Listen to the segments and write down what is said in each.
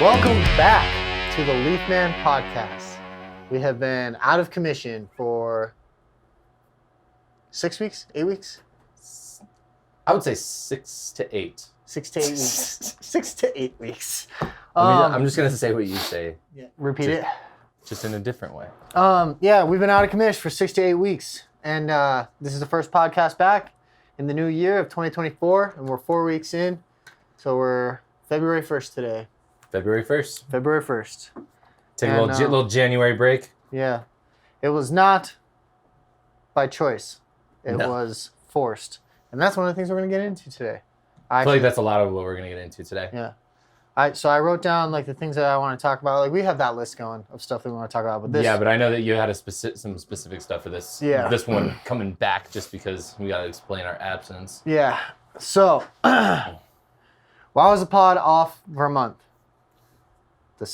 Welcome back to the LEAFMAN Podcast. We have been out of commission for 6 weeks, 8 weeks? I would say 6 to 8. 6 to 8 weeks. 6 to 8 weeks. I'm just going to say what you say. Yeah. Repeat it. Just in a different way. Yeah, we've been out of commission for 6 to 8 weeks. And this is the first podcast back in the new year of 2024. And we're 4 weeks in. So we're February 1st today. February 1st. February 1st. Take a little January break. Yeah. It was not by choice. It was forced. And that's one of the things we're going to get into today. I feel like that's a lot of what we're going to get into today. Yeah. So I wrote down like the things that I want to talk about. Like we have that list going of stuff that we want to talk about. But this, yeah, but I know that you had some specific stuff for this. Yeah. This one coming back just because we got to explain our absence. Yeah. So why was the pod off for a month? The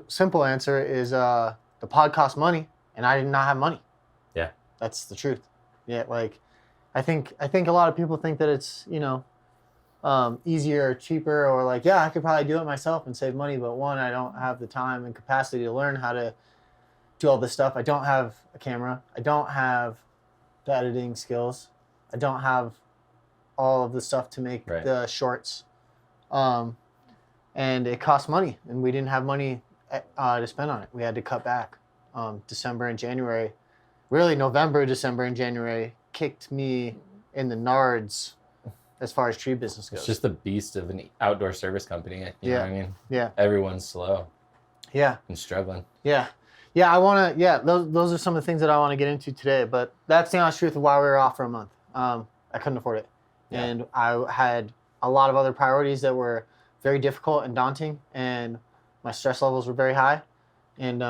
simple answer is the pod cost money, and I did not have money. Yeah. That's the truth. Yeah, like I think a lot of people think that it's, easier or cheaper, or like, yeah, I could probably do it myself and save money, but one, I don't have the time and capacity to learn how to do all this stuff. I don't have a camera. I don't have the editing skills. I don't have all of the stuff to make the shorts. And it costs money, and we didn't have money to spend on it. We had to cut back. December and January, really November, December, and January kicked me in the nards as far as tree business goes. It's just the beast of an outdoor service company. You know what I mean? Yeah. Everyone's slow. Yeah. And struggling. Yeah. Yeah, I want to, those are some of the things that I want to get into today, but that's the honest truth of why we were off for a month. I couldn't afford it. Yeah. And I had a lot of other priorities that were very difficult and daunting, and my stress levels were very high. And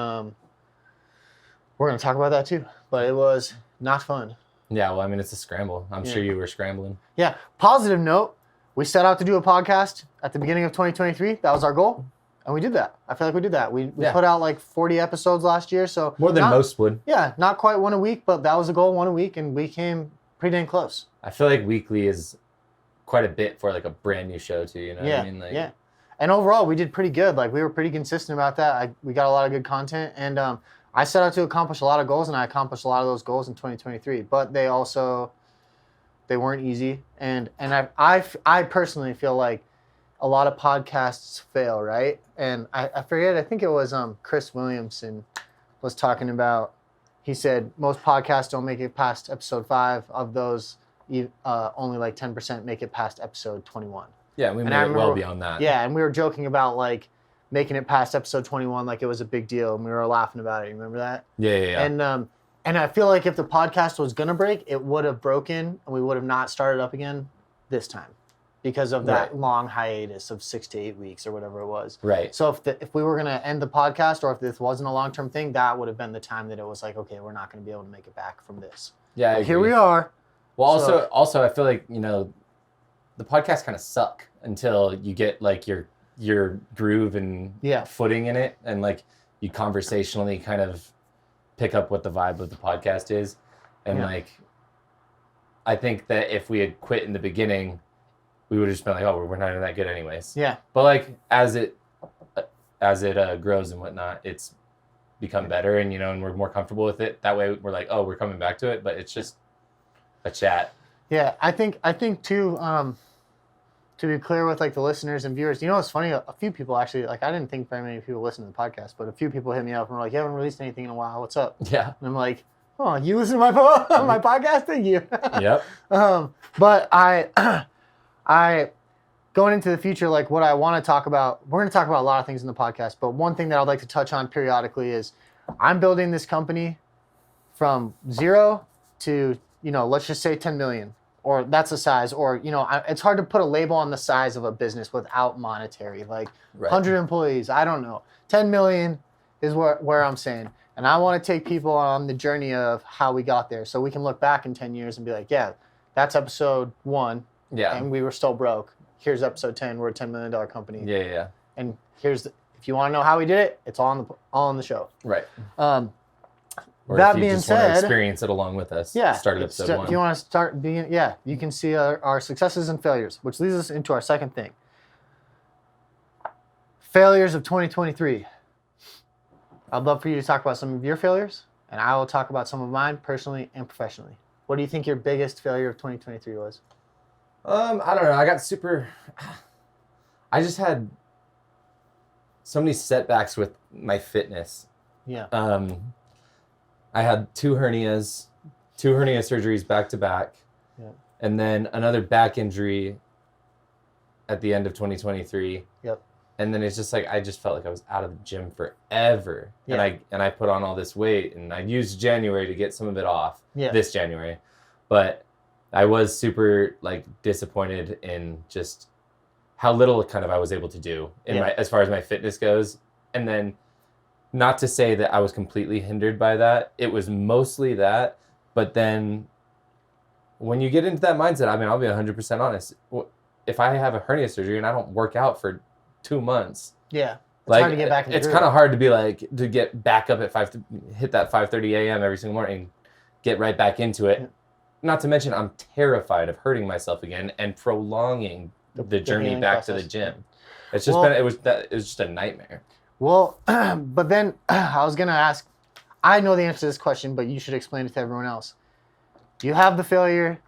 we're going to talk about that too, but it was not fun. Yeah, well, I mean, it's a scramble. I'm sure you were scrambling. Yeah. Positive note, we set out to do a podcast at the beginning of 2023. That was our goal, and we did that. I feel like we did that. We put out like 40 episodes last year, so more than most would. Yeah, not quite one a week, but that was the goal, one a week, and we came pretty dang close. I feel like weekly is quite a bit for like a brand new show too, you know what I mean? Like, yeah. And overall, we did pretty good. Like we were pretty consistent about that. We got a lot of good content, and I set out to accomplish a lot of goals, and I accomplished a lot of those goals in 2023. But they weren't easy, and I personally feel like a lot of podcasts fail, right? And I forget. I think it was Chris Williamson was talking about. He said most podcasts don't make it past episode 5. Of those, only like 10% make it past episode 21. Yeah, we made it well beyond that. Yeah, and we were joking about like making it past episode 21 like it was a big deal, and we were laughing about it. You remember that? Yeah. And I feel like if the podcast was gonna break, it would have broken, and we would have not started up again this time because of that long hiatus of 6 to 8 weeks or whatever it was. Right. So if we were gonna end the podcast, or if this wasn't a long-term thing, that would have been the time that it was like, okay, we're not gonna be able to make it back from this. Yeah. Here we are. Well, also, I feel like the podcasts kind of suck until you get like your groove and footing in it, and like you conversationally kind of pick up what the vibe of the podcast is. And like, I think that if we had quit in the beginning, we would have just been like, oh, we're not even that good anyways. Yeah. But like as it grows and whatnot, it's become better, and and we're more comfortable with it. That way we're like, oh, we're coming back to it, but it's just a chat. Yeah, I think too, to be clear with like the listeners and viewers, what's funny? A few people actually, like I didn't think very many people listen to the podcast, but a few people hit me up and were like, you haven't released anything in a while. What's up? Yeah. And I'm like, oh, you listen to my podcast? Thank you. Yep. But I going into the future, like what I want to talk about, we're going to talk about a lot of things in the podcast, but one thing that I'd like to touch on periodically is I'm building this company from 0 to, let's just say 10 million. Or that's the size, or, it's hard to put a label on the size of a business without monetary, like 100 employees, I don't know. 10 million is where I'm saying. And I want to take people on the journey of how we got there, so we can look back in 10 years and be like, yeah, that's episode 1, and we were still broke. Here's episode 10, we're a $10 million company. Yeah. And if you want to know how we did it, it's all on the show. Right. Or that being said, want to experience it along with us. Start at episode 1. If you want to start being, you can see our successes and failures, which leads us into our second thing. Failures of 2023. I'd love for you to talk about some of your failures, and I will talk about some of mine personally and professionally. What do you think your biggest failure of 2023 was? I don't know. I just had so many setbacks with my fitness. Yeah. I had two hernia surgeries back to back. Yeah. And then another back injury at the end of 2023. Yep. And then it's just like, I just felt like I was out of the gym forever. Yeah. And I put on all this weight, and I used January to get some of it off. Yeah. This January. But I was super like disappointed in just how little kind of I was able to do in as far as my fitness goes. And then, not to say that I was completely hindered by that. It was mostly that. But then when you get into that mindset, I mean, I'll be 100% honest. If I have a hernia surgery and I don't work out for 2 months, it's hard to get back in the It's groove. kind of hard to be like, to get back up at hit that 5:30 a.m. every single morning and get right back into it. Yeah. Not to mention, I'm terrified of hurting myself again and prolonging the journey back to the gym. It's just it was just a nightmare. Well, but then I was going to ask, I know the answer to this question, but you should explain it to everyone else. You have the failure.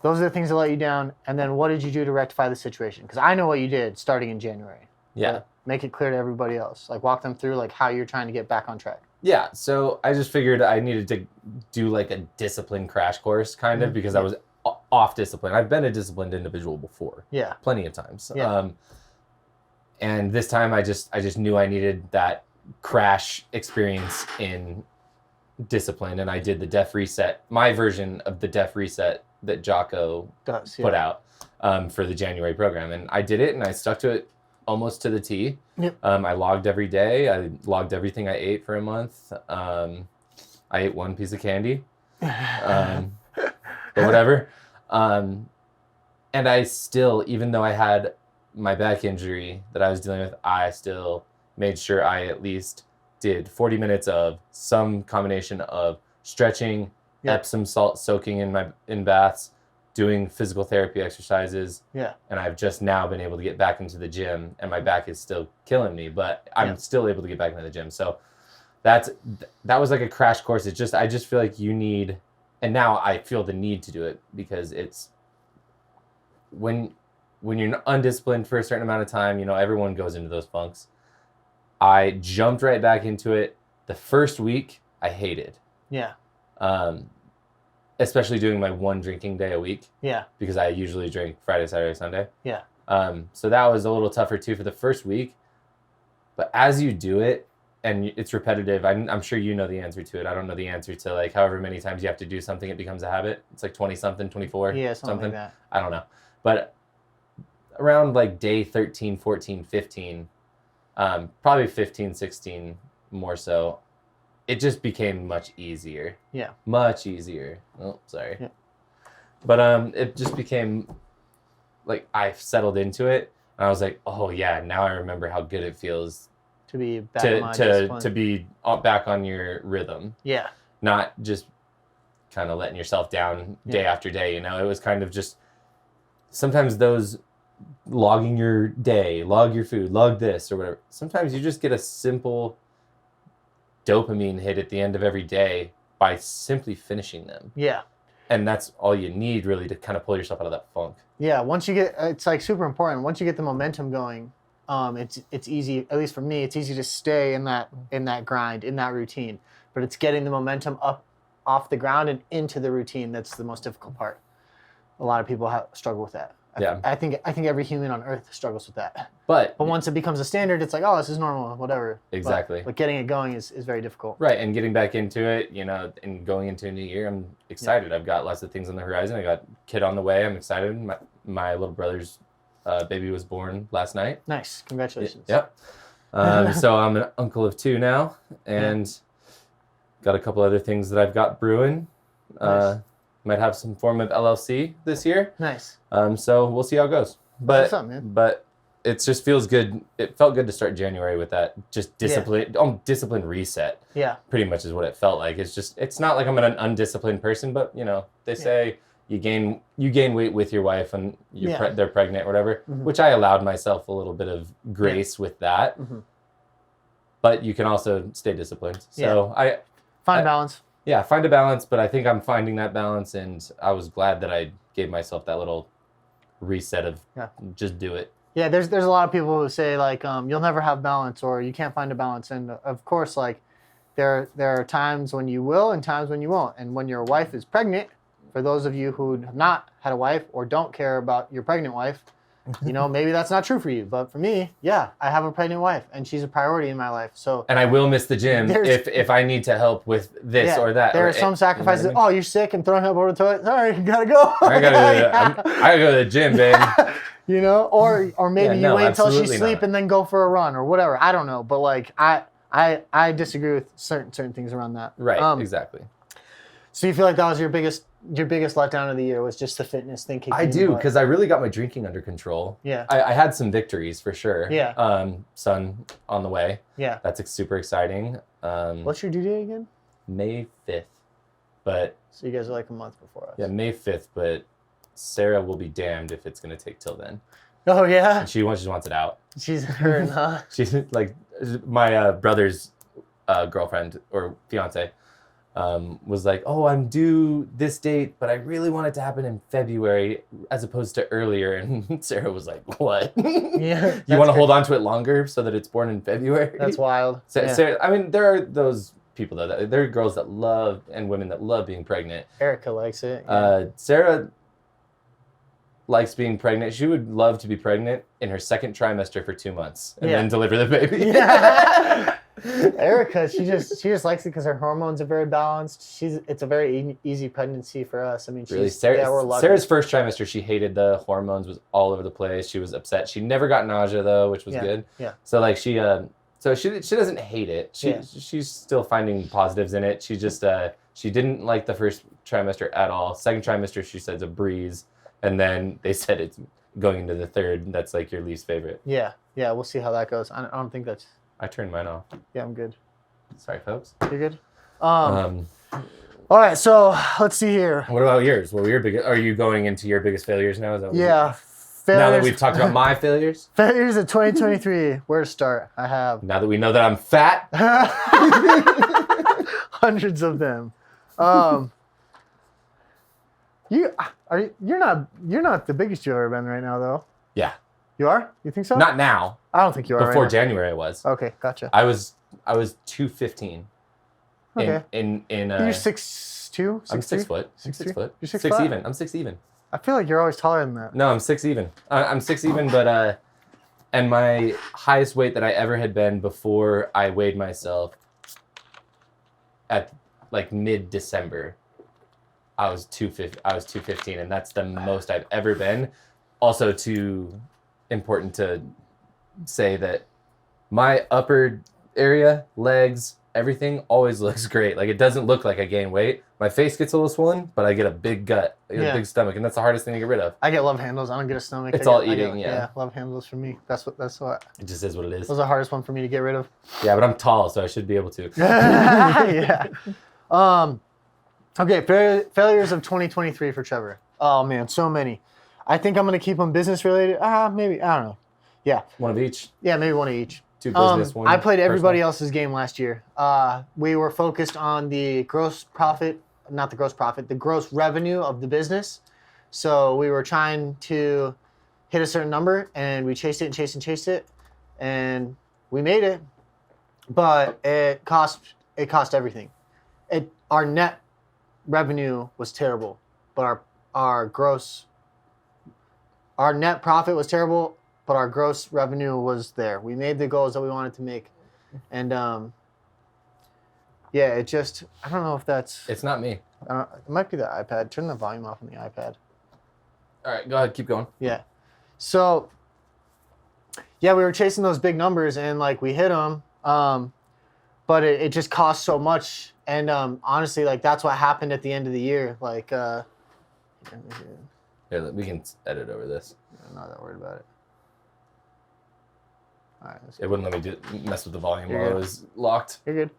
Those are the things that let you down. And then what did you do to rectify the situation? Because I know what you did starting in January. Yeah. Make it clear to everybody else. Like, walk them through like how you're trying to get back on track. Yeah. So I just figured I needed to do like a discipline crash course kind of because I was off discipline. I've been a disciplined individual before. Yeah. Plenty of times. Yeah. And this time I just knew I needed that crash experience in discipline, and I did the Def Reset, my version of the Def Reset that Jocko put out for the January program. And I did it, and I stuck to it almost to the T. Yep. I logged every day. I logged everything I ate for a month. I ate one piece of candy, but whatever. And I still, even though I had my back injury that I was dealing with, I still made sure I at least did 40 minutes of some combination of stretching, Epsom salt soaking in baths, doing physical therapy exercises. Yeah. And I've just now been able to get back into the gym, and my back is still killing me, but I'm still able to get back into the gym. So that was like a crash course. I just feel like you need, and now I feel the need to do it because it's when you're undisciplined for a certain amount of time, everyone goes into those funks. I jumped right back into it. The first week, I hated. Yeah. Especially doing my one drinking day a week. Yeah. Because I usually drink Friday, Saturday, Sunday. Yeah. So that was a little tougher too for the first week. But as you do it, and it's repetitive, I'm sure you know the answer to it. I don't know the answer to like however many times you have to do something, it becomes a habit. It's like 20-something, 24. Yeah, something like that. I don't know. But around like day 13, 14, 15, probably 15, 16 more so, it just became much easier. Yeah. Much easier. Oh, sorry. Yeah. But it just became like I settled into it, and I was like, oh yeah, now I remember how good it feels to be back to be back on your rhythm. Yeah. Not just kind of letting yourself down day after day. It was kind of just sometimes those logging your day, log your food, log this or whatever. Sometimes you just get a simple dopamine hit at the end of every day by simply finishing them. Yeah. And that's all you need really to kind of pull yourself out of that funk. Yeah. Once you get, it's like super important. Once you get the momentum going, it's easy, at least for me, it's easy to stay in that grind, in that routine, but it's getting the momentum up off the ground and into the routine. That's the most difficult part. A lot of people struggle with that. I think every human on earth struggles with that. But once it becomes a standard, it's like, oh, this is normal, whatever. Exactly. But getting it going is very difficult. Right, and getting back into it, and going into a new year, I'm excited. I've got lots of things on the horizon. I got a kid on the way. I'm excited. My little brother's baby was born last night. Nice. Congratulations. Yep. So I'm an uncle of 2 now, and got a couple other things that I've got brewing. Nice. Might have some form of LLC this year. Nice. So we'll see how it goes. But what's up, man? But it just feels good. It felt good to start January with that just discipline reset. Yeah. Pretty much is what it felt like. It's not like I'm an undisciplined person, but they say you gain weight with your wife and they're pregnant or whatever, Mm-hmm. which I allowed myself a little bit of grace with that. Mm-hmm. But you can also stay disciplined. So find balance. Yeah, find a balance, but I think I'm finding that balance, and I was glad that I gave myself that little reset of just do it. Yeah, there's a lot of people who say like you'll never have balance or you can't find a balance, and of course like there are times when you will and times when you won't, and when your wife is pregnant, for those of you who have not had a wife or don't care about your pregnant wife, you know, maybe that's not true for you, but for me, yeah, I have a pregnant wife and she's a priority in my life. So and I will miss the gym if I need to help with this or that. There are some sacrifices. You know what I mean? Oh, you're sick and throwing up over the toilet. Sorry, you gotta go. I gotta go to the gym, babe. You know, or maybe you wait until she's asleep and then go for a run or whatever. I don't know, but like I disagree with certain things around that. Right, exactly. So you feel like that was your biggest letdown of the year was just the fitness thing? I do, because I really got my drinking under control. Yeah. I had some victories for sure. Yeah. Son on the way. Yeah. That's super exciting. What's your due date again? May 5th. But so you guys are like a month before us. Yeah, May 5th, but Sarah will be damned if it's going to take till then. Oh, yeah? And she wants it out. She's hurting, huh? She's like, my brother's girlfriend or fiance was like, oh, I'm due this date, but I really want it to happen in February as opposed to earlier. And Sarah was like, what? Yeah. You want to hold on to it longer so that it's born in February? That's wild. Sarah, I mean, there are those people, though. There are girls that love, and women that love being pregnant. Erica likes it. Yeah. Sarah likes being pregnant. She would love to be pregnant in her second trimester for 2 months and then deliver the baby. Yeah. Erica, she just likes it because her hormones are very balanced. It's a very easy pregnancy for us. I mean, we're lucky. Sarah's first trimester, she hated the hormones, was all over the place. She was upset. She never got nausea though, which was good. Yeah. So like she doesn't hate it. She's still finding positives in it. She just she didn't like the first trimester at all. Second trimester, she said, it's a breeze. And then they said it's going into the third. That's like your least favorite. Yeah. We'll see how that goes. I don't think that's. I turned mine off. Yeah, I'm good. Sorry, folks. You're good. All right, so let's see here. What about yours? What were your biggest? Are you going into your biggest failures now? Is that yeah. Now that we've talked about my failures. Failures of 2023. Where to start? I have. Now that we know that I'm fat. Hundreds of them. You're not the biggest you've ever been right now, though. Yeah. You are? You think so? Not now. I don't think you are. Before right January, I was. Okay, gotcha. I was 215. Okay. In you're 6'2"? I'm 6 foot. I'm 6 foot. You're 6'5"? 6 even. I'm 6 even. I feel like you're always taller than that. No, I'm 6 even. I'm 6 even, but and my highest weight that I ever had been before I weighed myself at like mid-December. I was 215, and that's the most I've ever been. Also, too important to say that my upper area, legs, everything always looks great. Like it doesn't look like I gain weight. My face gets a little swollen, but I get a big gut, a big stomach, and that's the hardest thing to get rid of. I get love handles. I don't get a stomach. It's all eating. Yeah, love handles for me. That's what. It just is what it is. Those are the hardest one for me to get rid of. Yeah, but I'm tall, so I should be able to. Yeah. Okay, failures of 2023 for Trevor. Oh man, so many. I think I'm gonna keep them business related. Maybe, I don't know. Yeah. One of each. Yeah, maybe one of each. 2 business, 1 I played everybody personal. else's game last year. We were focused on the gross revenue of the business. So we were trying to hit a certain number, and we chased it and chased it, and we made it. But it cost everything. Our net revenue was terrible, but our net profit was terrible, but our gross revenue was there. We made the goals that we wanted to make. And it just, I don't know if that's... It's not me. It might be the iPad. Turn the volume off on the iPad. All right, go ahead, keep going. Yeah. So, we were chasing those big numbers, and like we hit them, but it just cost so much. And honestly, like that's what happened at the end of the year. Like, Here, we can edit over this. I'm not that worried about it. All right. It wouldn't let me mess with the volume You're while good. it was locked. You're good.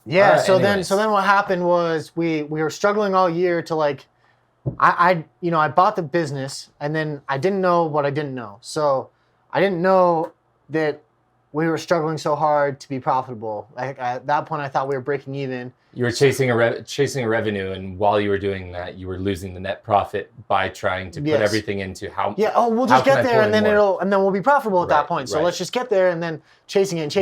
Yeah. So then what happened was we were struggling all year to like, I bought the business and then I didn't know what I didn't know. So I didn't know that we were struggling so hard to be profitable. Like at that point, I thought we were breaking even. You were chasing a revenue, and while you were doing that, you were losing the net profit by trying to put everything into how. Yeah. Oh, we'll just get there, and then we'll be profitable at that point. So let's just get there, and then chasing it,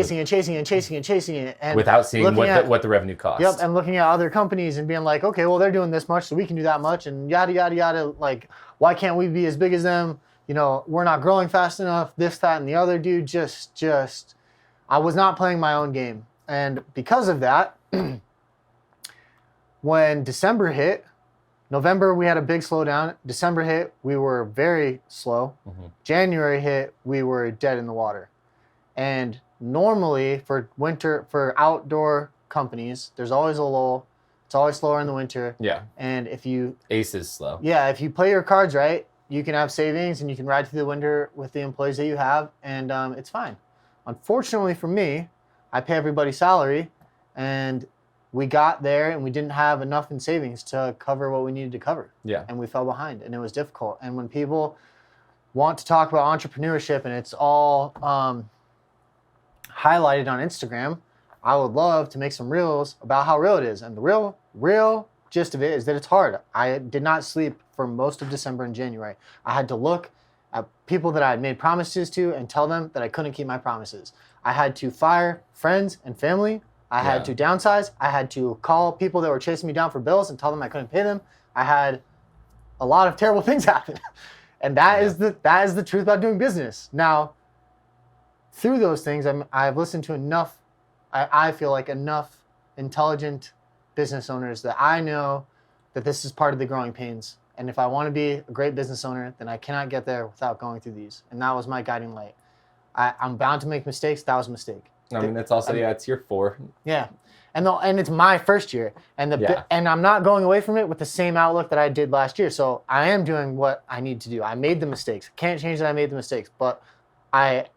and without seeing what the revenue costs. Yep, and looking at other companies and being like, okay, well they're doing this much, so we can do that much, and yada yada yada. Like, why can't we be as big as them? You know, we're not growing fast enough. This, that, and the other. Dude, just, I was not playing my own game, and because of that. When December hit, November we had a big slowdown. December hit, we were very slow. Mm-hmm. January hit, we were dead in the water. And normally for outdoor companies, there's always a lull. It's always slower in the winter. Yeah. And if you... Ace is slow. Yeah, if you play your cards right, you can have savings and you can ride through the winter with the employees that you have, and it's fine. Unfortunately for me, I pay everybody's salary, and... we got there and we didn't have enough in savings to cover what we needed to cover. Yeah. And we fell behind and it was difficult. And when people want to talk about entrepreneurship and it's all highlighted on Instagram, I would love to make some reels about how real it is. And the real gist of it is that it's hard. I did not sleep for most of December and January. I had to look at people that I had made promises to and tell them that I couldn't keep my promises. I had to fire friends and family. I had to downsize. I had to call people that were chasing me down for bills and tell them I couldn't pay them. I had a lot of terrible things happen. And that is the truth about doing business. Now, through those things, I've listened to enough, I feel like enough intelligent business owners that I know that this is part of the growing pains. And if I want to be a great business owner, then I cannot get there without going through these. And that was my guiding light. I'm bound to make mistakes. That was a mistake. I mean, it's also, it's year 4. Yeah. And it's my first year. And I'm not going away from it with the same outlook that I did last year. So I am doing what I need to do. I made the mistakes. Can't change that I made the mistakes. But I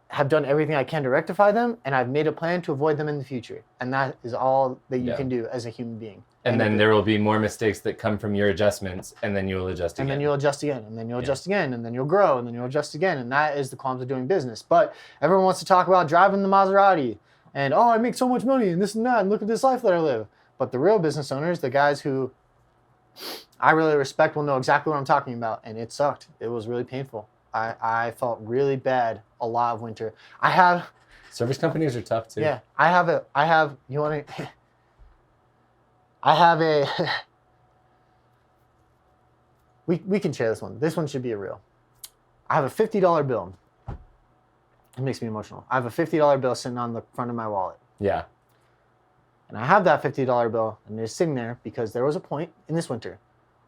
have done everything I can to rectify them. And I've made a plan to avoid them in the future. And that is all that you can do as a human being. And then there will be more mistakes that come from your adjustments, and then you'll adjust again. And then you'll adjust again, and then you'll adjust again, and then you'll grow, and then you'll adjust again. And that is the qualms of doing business. But everyone wants to talk about driving the Maserati, and I make so much money, and this and that, and look at this life that I live. But the real business owners, the guys who I really respect, will know exactly what I'm talking about. And it sucked. It was really painful. I felt really bad a lot of winter. Service companies are tough too. Yeah, we can share this one. This one should be a reel. I have a $50 bill. It makes me emotional. I have a $50 bill sitting on the front of my wallet. Yeah. And I have that $50 bill, and it's sitting there because there was a point in this winter.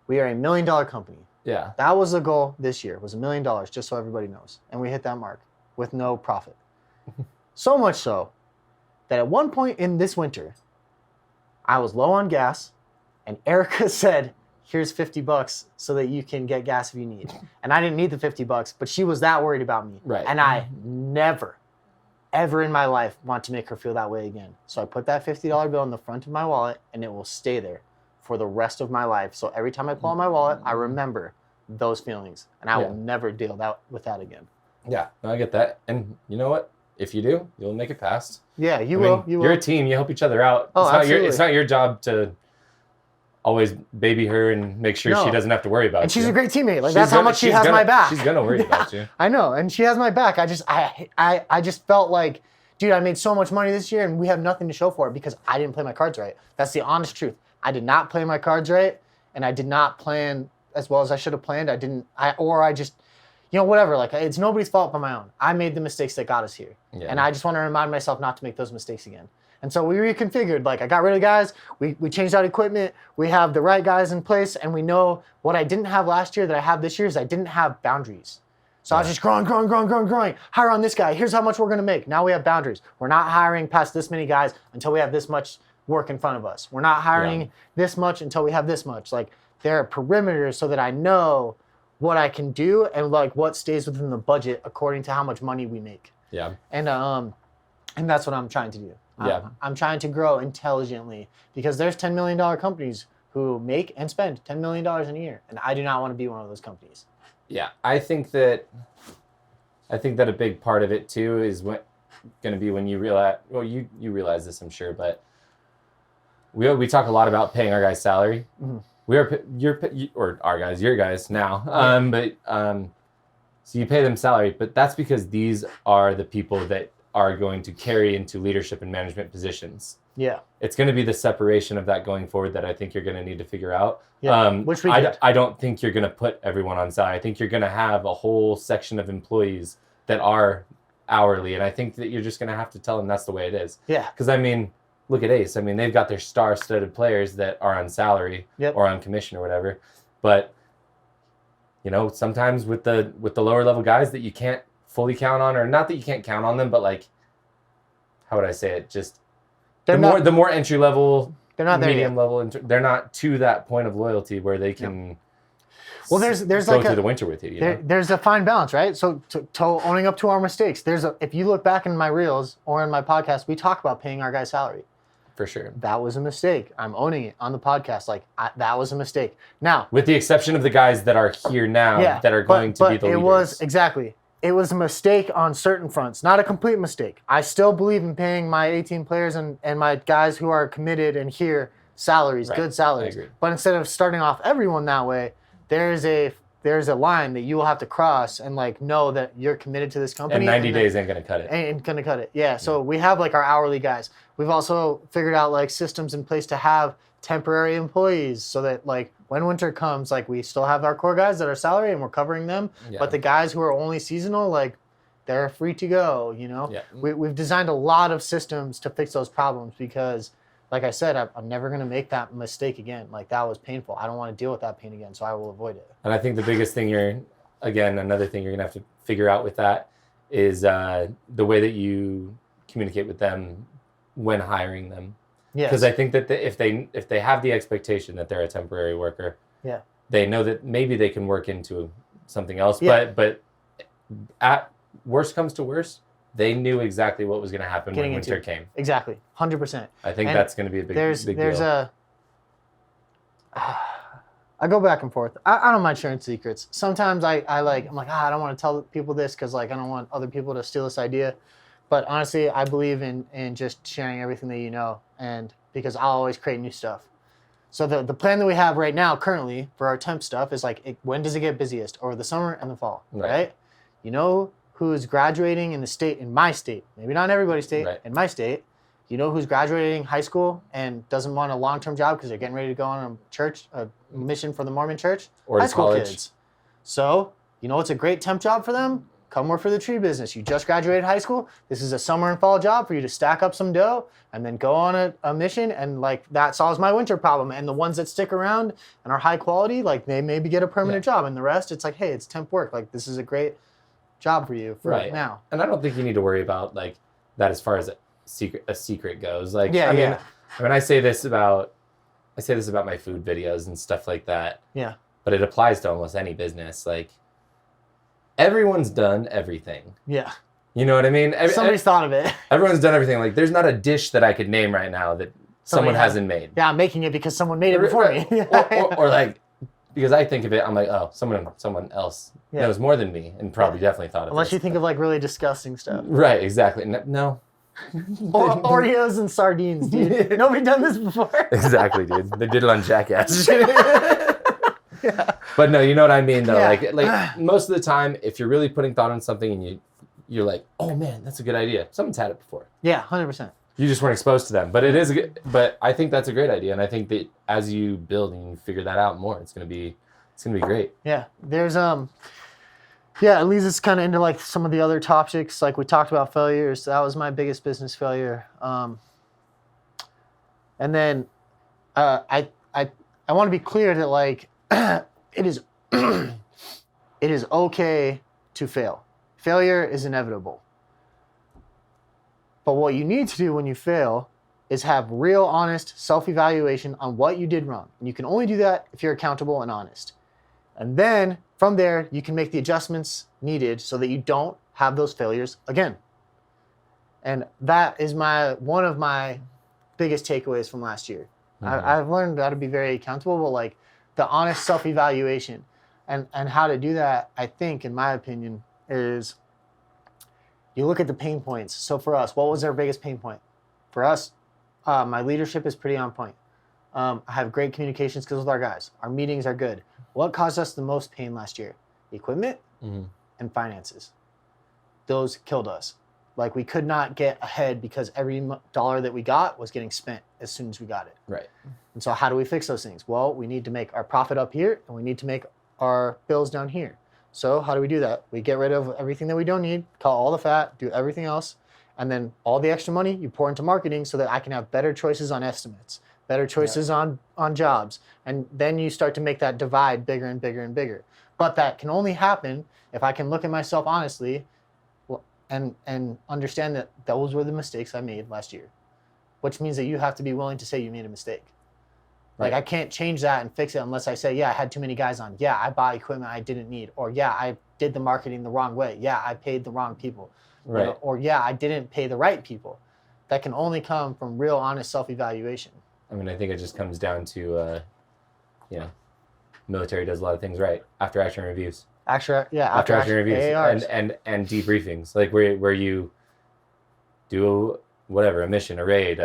We are $1 million company. Yeah. That was the goal this year, was $1 million, just so everybody knows. And we hit that mark with no profit. So much so that at one point in this winter, I was low on gas, and Erica said, here's $50 so that you can get gas if you need. And I didn't need the $50, but she was that worried about me. Right. And I never, ever in my life want to make her feel that way again. So I put that $50 bill in the front of my wallet, and it will stay there for the rest of my life. So every time I pull out my wallet, I remember those feelings, and I will never deal with that again. Yeah, no, I get that. And you know what? If you do, you'll make it past. Yeah, you will. You're a team. You help each other out. Oh, absolutely. It's not your job to always baby her and make sure she doesn't have to worry about you. And she's a great teammate. Like, that's how much she has my back. She's gonna worry about you. I know, and she has my back. I just felt like, dude, I made so much money this year, and we have nothing to show for it because I didn't play my cards right. That's the honest truth. I did not play my cards right, and I did not plan as well as I should have planned. Whatever. Like, it's nobody's fault but my own. I made the mistakes that got us here. Yeah. And I just want to remind myself not to make those mistakes again. And so we reconfigured. Like, I got rid of guys. We changed out equipment. We have the right guys in place. And we know what I didn't have last year that I have this year is I didn't have boundaries. So I was just growing. Hire on this guy. Here's how much we're going to make. Now we have boundaries. We're not hiring past this many guys until we have this much work in front of us. We're not hiring this much until we have this much. Like, there are perimeters so that I know what I can do and like what stays within the budget according to how much money we make. Yeah. And that's what I'm trying to do. I'm trying to grow intelligently because there's $10 million companies who make and spend $10 million in a year. And I do not want to be one of those companies. Yeah, I think that a big part of it too is going to be when you realize, well, you realize this, I'm sure, but we talk a lot about paying our guys' salary. Mm-hmm. Your guys now, so you pay them salary, but that's because these are the people that are going to carry into leadership and management positions. Yeah. It's going to be the separation of that going forward that I think you're going to need to figure out. Yeah, which we did. I don't think you're going to put everyone on salary. I think you're going to have a whole section of employees that are hourly, and I think that you're just going to have to tell them that's the way it is. Yeah. Because, I mean, look at Ace. I mean, they've got their star-studded players that are on salary or on commission or whatever. But, you know, sometimes with the lower level guys that you can't fully count on, or not that you can't count on them, but like, how would I say it? Just the more entry level, they're not medium level, they're not to that point of loyalty where they can. Well, there's go through the winter with you. There's a fine balance, right? So to owning up to our mistakes, if you look back in my reels or in my podcast, we talk about paying our guys' salary. For sure. That was a mistake. I'm owning it on the podcast. That was a mistake. Now, with the exception of the guys that are here now, that are going to be the leaders. It was a mistake on certain fronts, not a complete mistake. I still believe in paying my 18 players and my guys who are committed and here salaries, good salaries. But instead of starting off everyone that way, there's a line that you will have to cross and like know that you're committed to this company. And 90 days ain't gonna cut it. Ain't gonna cut it. Yeah. So we have like our hourly guys. We've also figured out like systems in place to have temporary employees so that like when winter comes, like we still have our core guys that are salary and we're covering them. Yeah. But the guys who are only seasonal, like they're free to go, you know? Yeah. We've designed a lot of systems to fix those problems because like I said, I'm never going to make that mistake again. Like that was painful. I don't want to deal with that pain again, so I will avoid it. And I think the biggest thing another thing you're going to have to figure out with that is the way that you communicate with them when hiring them. Yes. Because I think that if they have the expectation that they're a temporary worker, they know that maybe they can work into something else. Yeah. But at worst comes to worst, they knew exactly what was going to happen when winter came. Exactly, 100%. I think that's going to be a big deal. I go back and forth. I don't mind sharing secrets. Sometimes I'm like, I don't want to tell people this because like I don't want other people to steal this idea. But honestly, I believe in just sharing everything that you know, and because I'll always create new stuff. So the plan that we have right now, currently, for our temp stuff is like, when does it get busiest? Over the summer and the fall, right? You know who's graduating in my state, maybe not in everybody's state, in my state, you know who's graduating high school and doesn't want a long-term job because they're getting ready to go on a mission for the Mormon church? Or high school college. Kids. So, you know what's a great temp job for them? Come work for the tree business. You just graduated high school. This is a summer and fall job for you to stack up some dough and then go on a mission, and like that solves my winter problem. And the ones that stick around and are high quality, like they maybe get a permanent job, and the rest, it's like, hey, it's temp work. Like this is a great job for you for now. And I don't think you need to worry about like that as far as a secret goes. Like I mean, I say this about my food videos and stuff like that. Yeah. But it applies to almost any business. Like everyone's done everything. Yeah. You know what I mean? Somebody's thought of it. Everyone's done everything. Like there's not a dish that I could name right now that someone hasn't made. Yeah, I'm making it because someone made it before me. or like, because I think of it, I'm like, oh, someone else knows more than me and probably definitely thought of it. Unless you think of like really disgusting stuff. Right, exactly. No. Oreos and sardines, dude. Nobody done this before. Exactly, dude. They did it on Jackass. But no, you know what I mean though. Yeah. Like most of the time, if you're really putting thought on something and you're like, oh man, that's a good idea. Someone's had it before. Yeah, 100%. You just weren't exposed to them. But but I think that's a great idea, and I think that as you build and you figure that out more, it's gonna be great. Yeah. There's it leads us kind of into like some of the other topics. Like we talked about failures. That was my biggest business failure. And then I want to be clear that like it is okay to fail. Failure is inevitable. But what you need to do when you fail is have real, honest self-evaluation on what you did wrong. And you can only do that if you're accountable and honest. And then from there, you can make the adjustments needed so that you don't have those failures again. And that is one of my biggest takeaways from last year. I've learned how to be very accountable, but like the honest self-evaluation and how to do that, I think, in my opinion, is you look at the pain points. So for us, what was our biggest pain point? For us, my leadership is pretty on point. I have great communication skills with our guys. Our meetings are good. What caused us the most pain last year? Equipment and finances. Those killed us. Like we could not get ahead because every dollar that we got was getting spent as soon as we got it. Right. And so how do we fix those things? Well, we need to make our profit up here and we need to make our bills down here. So how do we do that? We get rid of everything that we don't need, cut all the fat, do everything else. And then all the extra money you pour into marketing so that I can have better choices on estimates, better choices on jobs. And then you start to make that divide bigger and bigger and bigger. But that can only happen if I can look at myself honestly and understand that those were the mistakes I made last year, which means that you have to be willing to say you made a mistake. Right. Like I can't change that and fix it unless I say, yeah, I had too many guys on. Yeah, I bought equipment I didn't need. Or yeah, I did the marketing the wrong way. Yeah, I paid the wrong people. Right. You know, or yeah, I didn't pay the right people. That can only come from real honest self-evaluation. I mean, I think it just comes down to, military does a lot of things right. After action reviews. After action reviews AARs. and debriefings, like where you do whatever, a mission, a raid,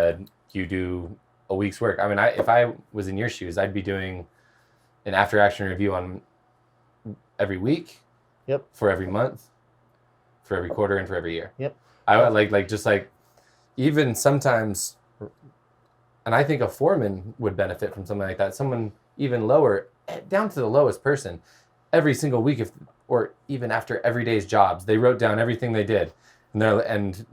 you do a week's work. I mean, if I was in your shoes, I'd be doing an after action review on every week. Yep. For every month, for every quarter, and for every year. Yep. I would just even sometimes, and I think a foreman would benefit from something like that. Someone even lower, down to the lowest person. Every single week, or even after every day's jobs, they wrote down everything they did, and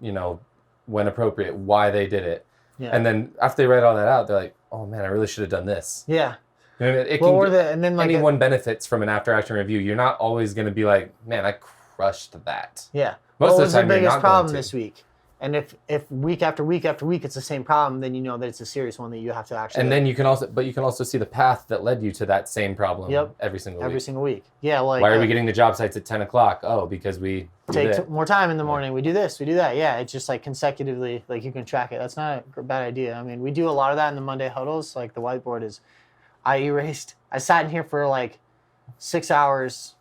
when appropriate, why they did it, and then after they write all that out, they're like, "Oh man, I really should have done this." Yeah. Anyone benefits from an after-action review. You're not always going to be like, "Man, I crushed that." Yeah. Most what of the time, was the you're biggest not problem going to. this week? And if week after week after week it's the same problem, then you know that it's a serious one that you have to actually. And then you can also see the path that led you to that same problem. Every single week. Yeah, like why are we getting the job sites at 10:00? Oh, because we take more time in the morning. We do this, we do that. Yeah, it's just like consecutively, like you can track it. That's not a bad idea. I mean, we do a lot of that in the Monday huddles. Like the whiteboard is, I sat in here for like 6 hours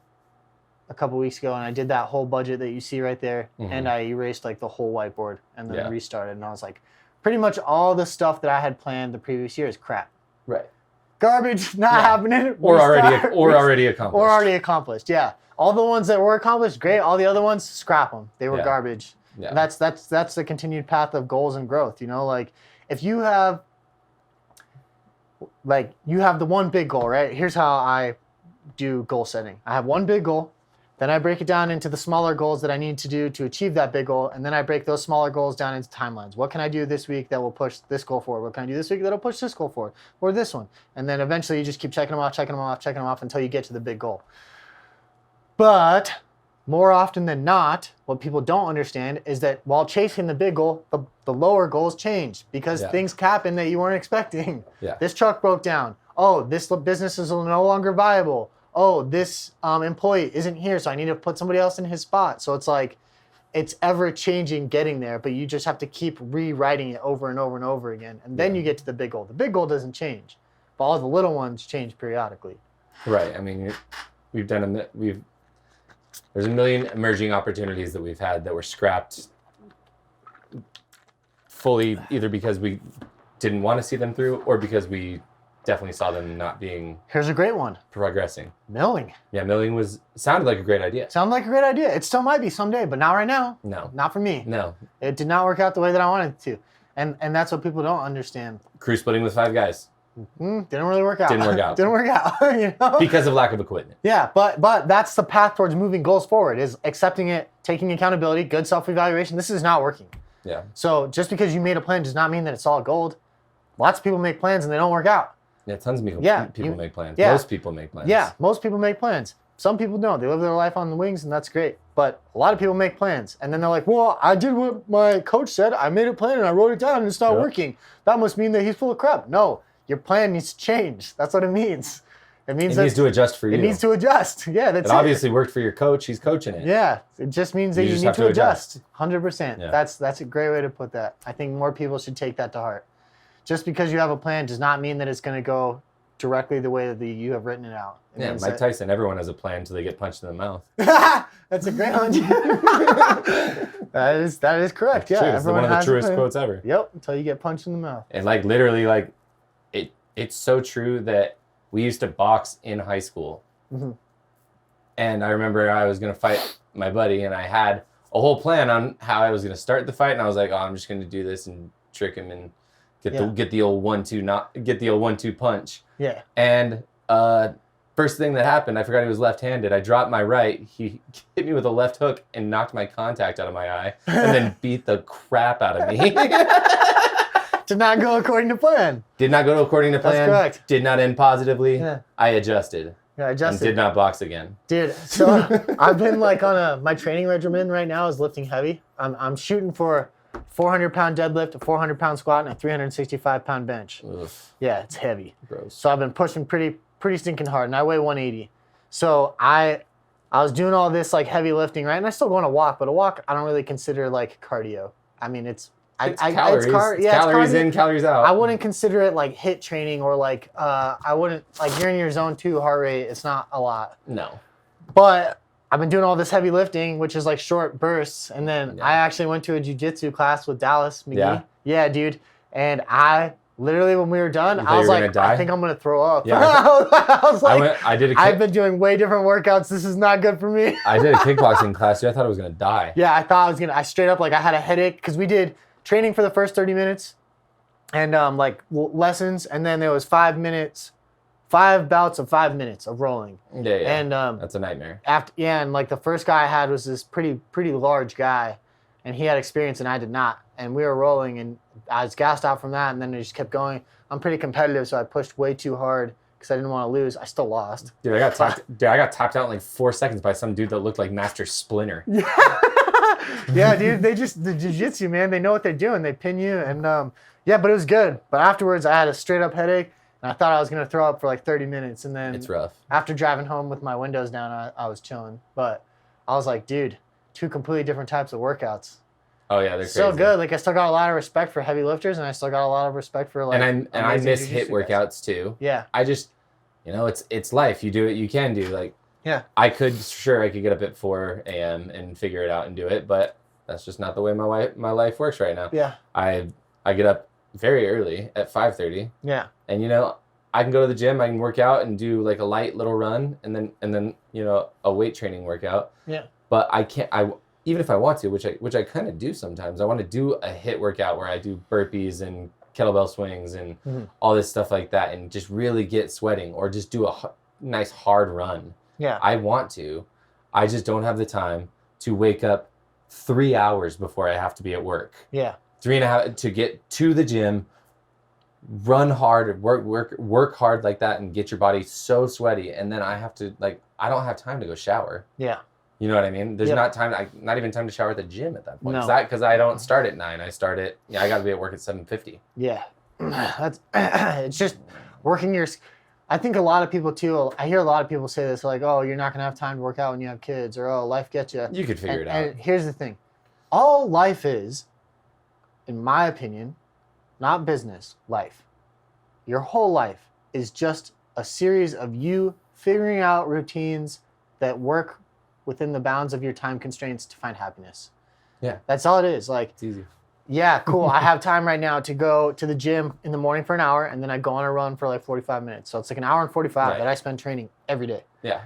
a couple weeks ago, and I did that whole budget that you see right there, and I erased like the whole whiteboard and then restarted. And I was like, pretty much all the stuff that I had planned the previous year is crap. Right. Garbage, not happening. Already accomplished. Or already accomplished. Yeah. All the ones that were accomplished, great. All the other ones, scrap them. They were garbage. Yeah. And that's the continued path of goals and growth. Like if you have the one big goal, right? Here's how I do goal setting. I have one big goal. Then I break it down into the smaller goals that I need to do to achieve that big goal. And then I break those smaller goals down into timelines. What can I do this week that will push this goal forward? What can I do this week that will push this goal forward? Or this one? And then eventually you just keep checking them off until you get to the big goal. But more often than not, what people don't understand is that while chasing the big goal, the lower goals change because things happen that you weren't expecting. Yeah. This truck broke down. Oh, this business is no longer viable. Oh, this employee isn't here, so I need to put somebody else in his spot. So it's like, it's ever changing getting there, but you just have to keep rewriting it over and over and over again. And then you get to the big goal. The big goal doesn't change, but all the little ones change periodically. Right. I mean, there's a million emerging opportunities that we've had that were scrapped fully, either because we didn't want to see them through or because we definitely saw them not being. Here's a great one. Progressing. Milling. Yeah, milling sounded like a great idea. Sounded like a great idea. It still might be someday, but not right now. No. Not for me. No. It did not work out the way that I wanted it to. And that's what people don't understand. Crew splitting with 5 guys. Didn't really work out. Didn't work out. Didn't work out. Because of lack of equipment. Yeah, but that's the path towards moving goals forward, is accepting it, taking accountability, good self-evaluation. This is not working. Yeah. So just because you made a plan does not mean that it's all gold. Lots of people make plans and they don't work out. Yeah, tons of people make plans. Yeah. Most people make plans. Yeah, most people make plans. Some people don't. They live their life on the wings, and that's great. But a lot of people make plans. And then they're like, well, I did what my coach said. I made a plan, and I wrote it down, and it's not working. That must mean that he's full of crap. No, your plan needs to change. That's what it means. It means it needs to adjust for you. It needs to adjust. Yeah, that's it. It obviously worked for your coach. He's coaching it. Yeah, it just means that you need to adjust. 100%. Yeah. That's a great way to put that. I think more people should take that to heart. Just because you have a plan does not mean that it's going to go directly the way that you have written it out. Mike Tyson, everyone has a plan until they get punched in the mouth. That's a great one. That is correct. That's true. It's one of the truest quotes ever. Yep, until you get punched in the mouth. And like literally, like it's so true that we used to box in high school. Mm-hmm. And I remember I was going to fight my buddy, and I had a whole plan on how I was going to start the fight, and I was like, oh, I'm just going to do this and trick him and get the old 1-2 punch. Yeah. And first thing that happened, I forgot he was left-handed. I dropped my right. He hit me with a left hook and knocked my contact out of my eye, and then beat the crap out of me. Did not go according to plan. Did not go according to plan. That's correct. Did not end positively. Yeah. I adjusted. Yeah, adjusted. And did not box again. Dude, so I've been like my training regimen right now is lifting heavy. I'm shooting for 400-pound deadlift, a 400-pound squat, and a 365-pound bench. Ugh. Yeah, it's heavy. Gross. So I've been pushing pretty stinking hard, and I weigh 180. So I was doing all this like heavy lifting, right? And I still go on a walk, but a walk I don't really consider like cardio. I mean, it's calories. It's calories in, calories out. I wouldn't consider it like HIIT training or like I wouldn't like you're in your zone 2 heart rate. It's not a lot. No. But I've been doing all this heavy lifting, which is like short bursts, and then I actually went to a jiu-jitsu class with Dallas McGee. Yeah, dude. And I literally when we were done, I was like, I think I'm gonna throw up. Yeah. I was like, I've been doing way different workouts. This is not good for me. I did a kickboxing class. Dude, I thought I was gonna die. Yeah, I thought I was gonna. I straight up like I had a headache because we did training for the first 30 minutes and like lessons, and then there was 5 bouts of 5 minutes of rolling. Yeah. And that's a nightmare. And like the first guy I had was this pretty large guy, and he had experience and I did not. And we were rolling, and I was gassed out from that, and then it just kept going. I'm pretty competitive, so I pushed way too hard because I didn't want to lose. I still lost. Dude, I got tapped out in like 4 seconds by some dude that looked like Master Splinter. Yeah, dude, the jiu-jitsu, man, they know what they're doing. They pin you, and but it was good. But afterwards, I had a straight up headache, and I thought I was gonna throw up for like 30 minutes, and then it's rough. After driving home with my windows down, I was chilling. But I was like, dude, 2 completely different types of workouts. Oh yeah, they're crazy. So good. Like I still got a lot of respect for heavy lifters, and I still got a lot of respect for like. And I miss HIIT workouts too. Yeah. I just, it's life. You do what you can do. Like. Yeah. I could get up at 4 a.m. and figure it out and do it, but that's just not the way my life works right now. Yeah. I get up very early at 5:30. Yeah. And I can go to the gym, I can work out and do like a light little run and then a weight training workout. Yeah. But even if I want to, which I kind of do sometimes, I want to do a HIIT workout where I do burpees and kettlebell swings and all this stuff like that and just really get sweating, or just do a nice hard run. Yeah. I want to. I just don't have the time to wake up 3 hours before I have to be at work. Yeah. 3.5 to get to the gym, run hard, work hard like that, and get your body so sweaty, and then I have to I don't have time to go shower. Yeah. You know what I mean? There's not even time to shower at the gym at that point. No. Because I don't start at 9. I start at I got to be at work at 7:50. Yeah. It's just working your. I think a lot of people too. I hear a lot of people say this, like, "Oh, you're not gonna have time to work out when you have kids," or "Oh, life gets you." You could figure it out. And here's the thing: all life is, in my opinion, not business. Life, your whole life is just a series of you figuring out routines that work within the bounds of your time constraints to find happiness. Yeah, that's all it is. Like, it's easy. Yeah, cool. I have time right now to go to the gym in the morning for an hour, and then I go on a run for like 45 minutes. So it's like an hour and 45 that I spend training every day. Yeah.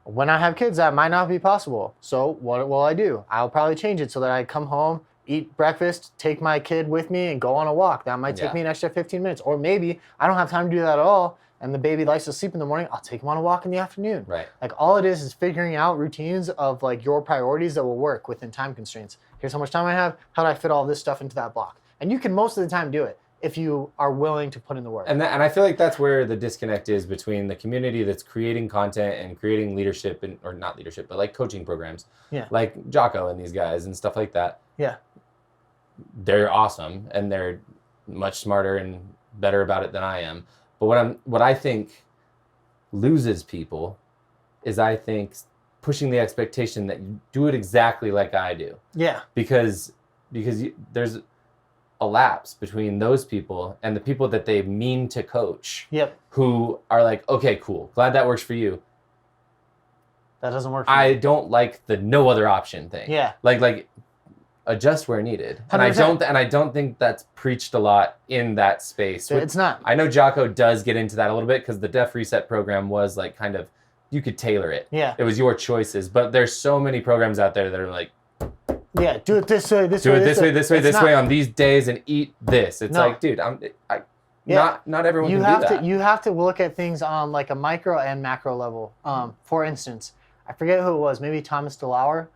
When I have kids, that might not be possible. So what will I do? I'll probably change it so that I come home, eat breakfast, take my kid with me, and go on a walk. That might take me an extra 15 minutes. Or maybe I don't have time to do that at all, and the baby likes to sleep in the morning. I'll take him on a walk in the afternoon. Right. Like all it is figuring out routines of like your priorities that will work within time constraints. Here's how much time I have. How do I fit all this stuff into that block? And you can most of the time do it if you are willing to put in the work. And I feel like that's where the disconnect is between the community that's creating content and creating leadership, or not leadership, but like coaching programs. Yeah. Like Jocko and these guys and stuff like that. Yeah. They're awesome and they're much smarter and better about it than I am. But what I think loses people is, I think, pushing the expectation that you do it exactly like I do. Yeah. Because there's a lapse between those people and the people that they mean to coach. Yep. Who are like, okay, cool, glad that works for you. That doesn't work for me. I don't like the no other option thing. Yeah. Like adjust where needed. 100%. And I don't think that's preached a lot in that space. It's not. I know Jocko does get into that a little bit because the Def Reset program was like kind of, you could tailor it. Yeah. It was your choices. But there's so many programs out there that are like, yeah, do it this way, this way on these days and eat this. It's like, dude, not everyone can do that. You have to look at things on like a micro and macro level. For instance, I forget who it was, maybe Thomas DeLauer.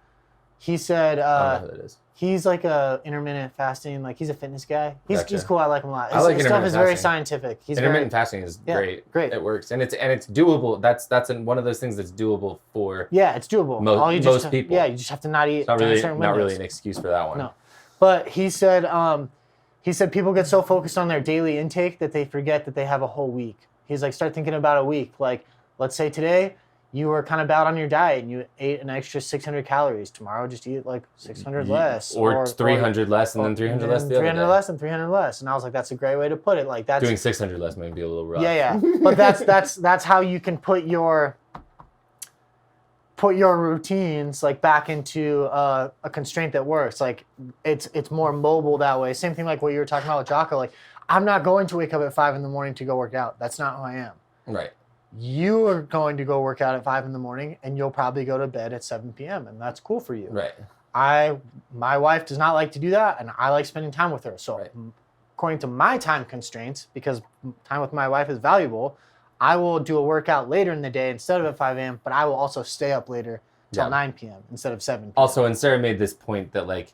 He said I don't know who that is. He's like a intermittent fasting, like he's a fitness guy. He's cool. I like him a lot. His stuff is very scientific. Intermittent fasting is great. It works, and it's doable. That's one of those things that's doable for it's doable. Most people. Yeah, you just have to not eat. It's not really an excuse for that one. No, but he said people get so focused on their daily intake that they forget that they have a whole week. He's like, start thinking about a week. Like, let's say today you were kind of bad on your diet and you ate an extra 600 calories. Tomorrow, just eat like 600 less. Or 300 less and then 300 less the other day. 300 less and 300 less. And I was like, that's a great way to put it. Like that's doing 600 less might be a little rough. Yeah. But that's how you can put your routines like back into a constraint that works. Like it's more mobile that way. Same thing like what you were talking about with Jocko. Like I'm not going to wake up at 5 a.m. to go work out. That's not who I am. Right. You are going to go work out at 5 a.m. and you'll probably go to bed at 7 p.m. and that's cool for you. Right. My wife does not like to do that, and I like spending time with her. So according to my time constraints, because time with my wife is valuable, I will do a workout later in the day instead of at 5 a.m., but I will also stay up later till 9 p.m. instead of 7 p.m. Also, and Sarah made this point that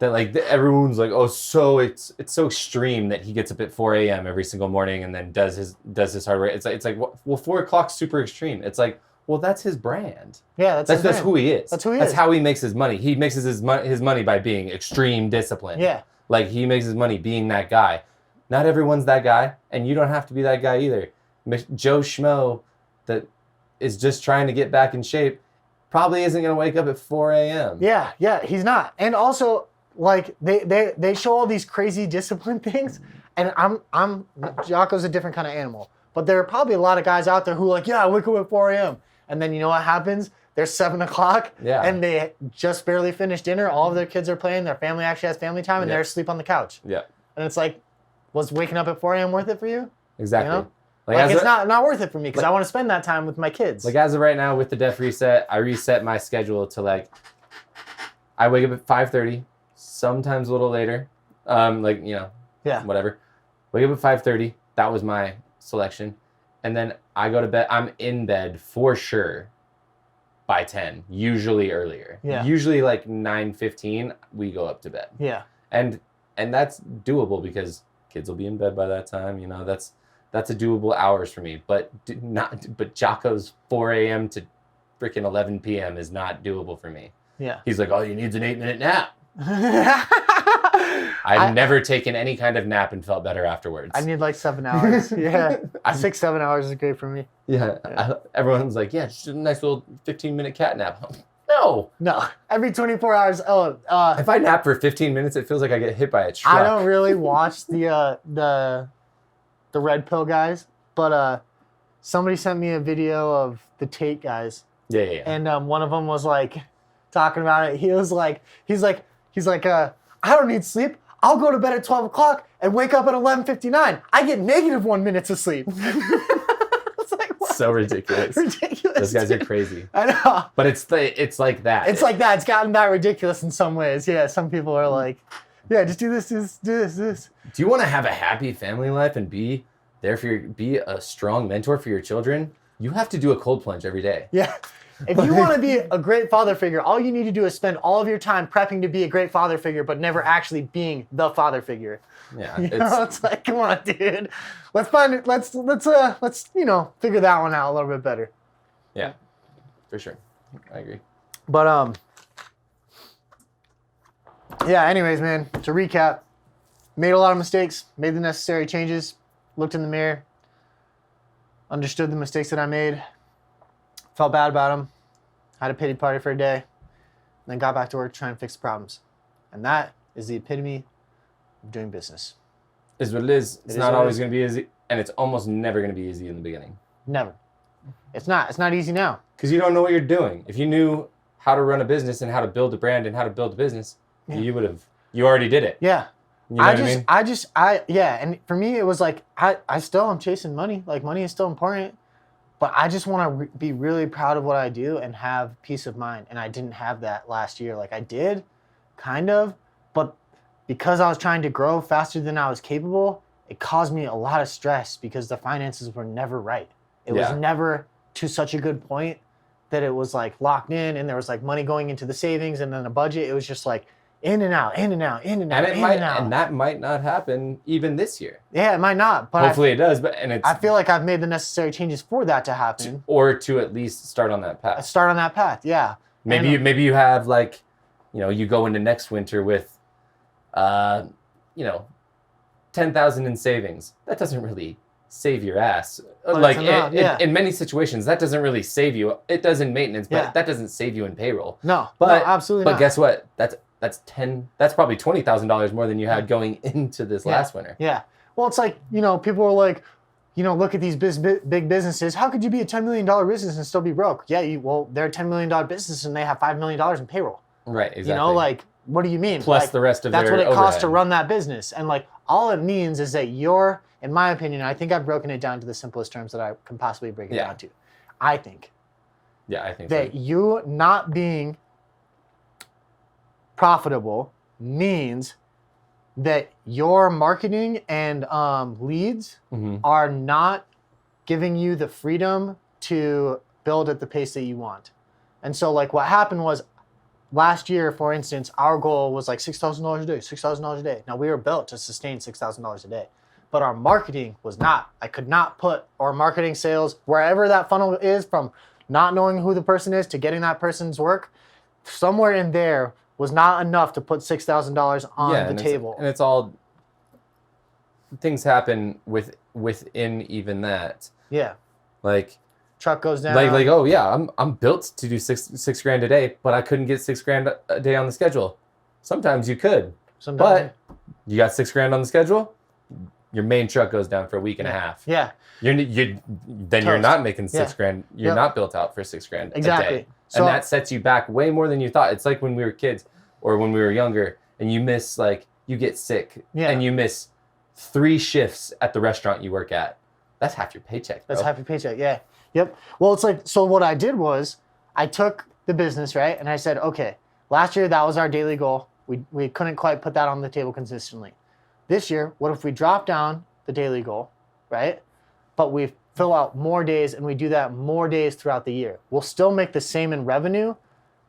everyone's like, oh, so it's so extreme that he gets up at 4 a.m. every single morning and then does his hard work. It's like well, 4 o'clock's super extreme. It's like, well, that's his brand. Yeah, that's who he is. That's who he is. That's how he makes his money. He makes his money by being extreme disciplined. Yeah. Like he makes his money being that guy. Not everyone's that guy, and you don't have to be that guy either. Joe Schmo that is just trying to get back in shape probably isn't going to wake up at 4 a.m. Yeah, he's not. And also, like they show all these crazy discipline things, and I'm Jocko's a different kind of animal. But there are probably a lot of guys out there who are like, I wake up at 4 a.m. And then you know what happens? There's 7 o'clock, and they just barely finished dinner. All of their kids are playing. Their family actually has family time, and they're asleep on the couch. Yeah. And it's like, was waking up at 4 a.m. worth it for you? Exactly. You know? Like it's not worth it for me because I want to spend that time with my kids. Like as of right now with the Def Reset, I reset my schedule to like, I wake up at 5:30, sometimes a little later, whatever. Wake up at 5:30. That was my selection. And then I go to bed. I'm in bed for sure by 10, usually earlier. Yeah. Usually like 9:15, we go up to bed. Yeah. And that's doable because kids will be in bed by that time. You know, that's a doable hours for me. But Jocko's 4 a.m. to freaking 11 p.m. is not doable for me. Yeah. He's like, all you need is an 8-minute nap. I've never taken any kind of nap and felt better afterwards. I need like 7 hours. Yeah. 6-7 hours is great for me. Yeah. Everyone's like, just a nice little 15-minute cat nap. No. Every 24 hours. If I nap for 15 minutes, it feels like I get hit by a truck. I don't really watch the red pill guys, but somebody sent me a video of the Tate guys. Yeah. And one of them was like talking about it. He's like, I don't need sleep. I'll go to bed at 12 o'clock and wake up at 11:59. I get negative 1 minute of sleep. It's like, what? So ridiculous. Those guys are crazy. I know. But it's like that. It's like that. It's gotten that ridiculous in some ways. Yeah, some people are like, just do this. Do you want to have a happy family life and be a strong mentor for your children? You have to do a cold plunge every day. Yeah. If you want to be a great father figure, all you need to do is spend all of your time prepping to be a great father figure, but never actually being the father figure. Yeah, it's like, come on, dude. Let's find it. Let's figure that one out a little bit better. Yeah, for sure. I agree. But anyways, man. To recap, made a lot of mistakes, made the necessary changes, looked in the mirror, understood the mistakes that I made, felt bad about them, had a pity party for a day, and then got back to work trying to fix the problems. And that is the epitome of doing business. Is what it is. It's not always going to be easy, and it's almost never going to be easy in the beginning. Never. It's not. It's not easy now. Because you don't know what you're doing. If you knew how to run a business and how to build a brand and how to build a business, you would have. You already did it. Yeah. You know what I mean? Yeah. And for me, it was like, I still am chasing money. Like, money is still important. But I just want to be really proud of what I do and have peace of mind. And I didn't have that last year. Like, I did, kind of. But because I was trying to grow faster than I was capable, it caused me a lot of stress because the finances were never right. It was never to such a good point that it was like locked in and there was like money going into the savings and then a budget. It was just like in and out, in and out, in and out, and that might not happen even this year. Yeah, it might not. But hopefully it does. I feel like I've made the necessary changes for that to happen. Or to at least start on that path. Start on that path, yeah. Maybe you have like, you go into next winter with, 10,000 in savings. That doesn't really save your ass. Like in many situations, that doesn't really save you. It does in maintenance, but that doesn't save you in payroll. No, absolutely not. But not. Guess what? That's probably $20,000 more than you had going into this last winter. Yeah. Well, it's like, people are like, look at these big businesses. How could you be a $10 million business and still be broke? Yeah, they're a $10 million business and they have $5 million in payroll. Right, exactly. What do you mean? Plus the rest of their overhead. That's what it costs to run that business. And all it means is that in my opinion, I think I've broken it down to the simplest terms that I can possibly break it down to. I think. Yeah, I think that you not being profitable means that your marketing and leads are not giving you the freedom to build at the pace that you want. And so what happened was last year, for instance, our goal was like $6,000 a day, $6,000 a day. Now we were built to sustain $6,000 a day, but our marketing was not. I could not put our marketing sales, wherever that funnel is, from not knowing who the person is to getting that person's work, somewhere in there was not enough to put $6,000 on the table. And it's all, things happen within even that. Yeah. Like, truck goes down. I'm built to do six grand a day, but I couldn't get $6 grand a day on the schedule. Sometimes you could. But you got $6 grand on the schedule, your main truck goes down for a week and a half. Yeah. You're not making $6 grand. You're not built out for $6 grand a day. So, and that sets you back way more than you thought. It's like when we were kids or when we were younger and you miss, you get sick and you miss 3 shifts at the restaurant you work at. That's half your paycheck, bro. That's half your paycheck, yeah. Yep. Well, it's so what I did was I took the business, right? And I said, okay, last year that was our daily goal. We couldn't quite put that on the table consistently. This year, what if we drop down the daily goal, right? But we fill out more days and we do that more days throughout the year. We'll still make the same in revenue,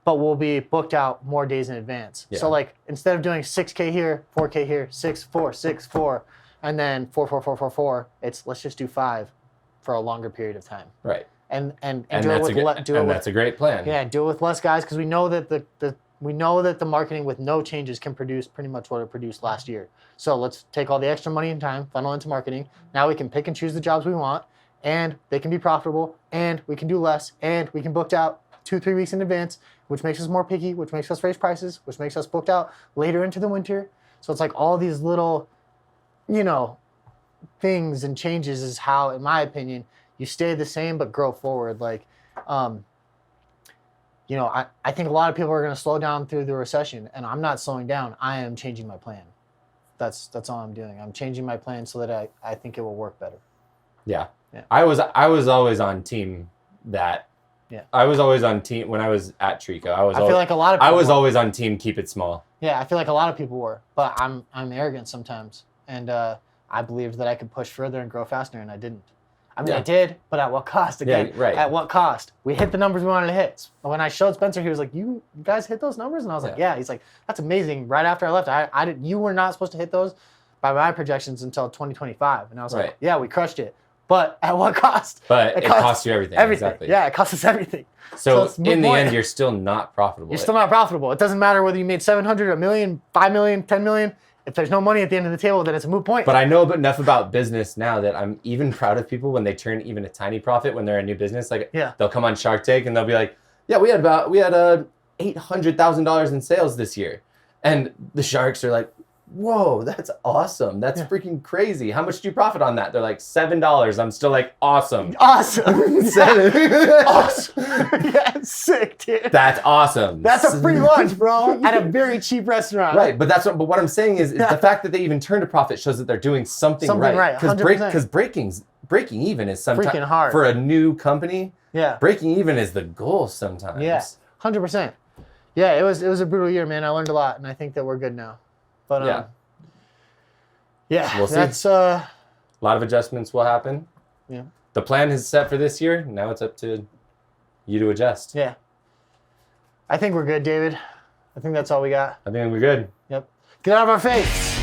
but we'll be booked out more days in advance. Yeah. So instead of doing 6K here, 4K here, 6, 4, 6, 4, and then 4, 4, 4, 4, 4, let's just do 5 for a longer period of time. Right. And that's a great plan. Yeah, do it with less guys because we know that the marketing with no changes can produce pretty much what it produced last year. So let's take all the extra money and time, funnel into marketing. Now we can pick and choose the jobs we want, and they can be profitable, and we can do less, and we can book out 2-3 weeks in advance, which makes us more picky, which makes us raise prices, which makes us booked out later into the winter. So it's all these little, things and changes is how, in my opinion, you stay the same but grow forward. I think a lot of people are going to slow down through the recession, and I'm not slowing down. I am changing my plan. That's all I'm doing. I'm changing my plan so that I think it will work better. Yeah. I was always on team that. Yeah. I was always on team when I was at Trico. I feel like a lot of people I was always on team keep it small. Yeah, I feel like a lot of people were, but I'm arrogant sometimes, and I believed that I could push further and grow faster, and I didn't. I did, but at what cost? Again, At what cost? We hit the numbers we wanted to hit. When I showed Spencer, he was like, "You guys hit those numbers?" And I was like, "Yeah." He's like, "That's amazing." Right after I left, you were not supposed to hit those by my projections until 2025, and I was like, "Yeah, we crushed it." But at what cost? But it cost you everything. Everything. Exactly. Yeah, it cost us everything. So in the end, you're still not profitable. You're still not profitable. It doesn't matter whether you made 700, $1 million, $5 million, $10 million. if there's no money at the end of the table, then it's a moot point. But I know enough about business now that I'm even proud of people when they turn even a tiny profit when they're a new business. Like they'll come on Shark Tank and they'll be like, yeah, we had $800,000 in sales this year. And the sharks are like, whoa, that's awesome. That's freaking crazy. How much do you profit on that? They're like, $7. I'm still like, awesome. Awesome. Yeah. Awesome. Yeah, sick, dude. That's awesome. That's a free lunch, bro, at a very cheap restaurant. Right, but what I'm saying is the fact that they even turned a profit shows that they're doing something right. Because breaking even is sometimes freaking hard for a new company. Yeah. Breaking even is the goal sometimes. Yeah. 100%. Yeah, it was a brutal year, man. I learned a lot, and I think that we're good now. But we'll that's see. A lot of adjustments will happen. Yeah. The plan is set for this year. Now it's up to you to adjust. Yeah. I think we're good, David. I think that's all we got. I think we're good. Yep. Get out of our face.